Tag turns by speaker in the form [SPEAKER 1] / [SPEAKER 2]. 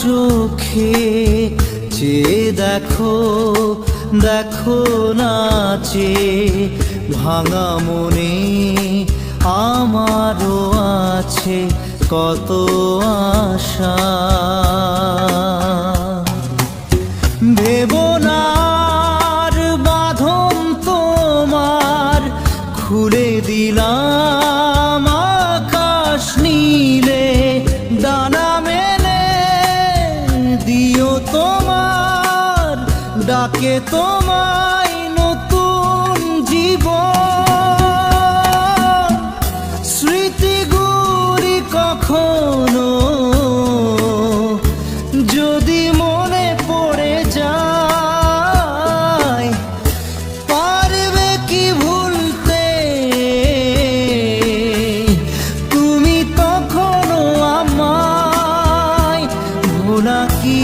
[SPEAKER 1] চোখে চেয়ে দেখো, দেখো নাচে ভাঙা মনে আমারও আছে কত আশা। ভেবনার বাঁধন তোমার খুলে দিলাম আকাশ নীলে, ডানা মেলে দিও তোমার ডাকে তোমায় নতুন জীবন। স্মৃতিগুলি কখনো যদি মনে পড়ে যায়, পারবে কি ভুলতে তুমি তখনো আমায়? ভোলা কি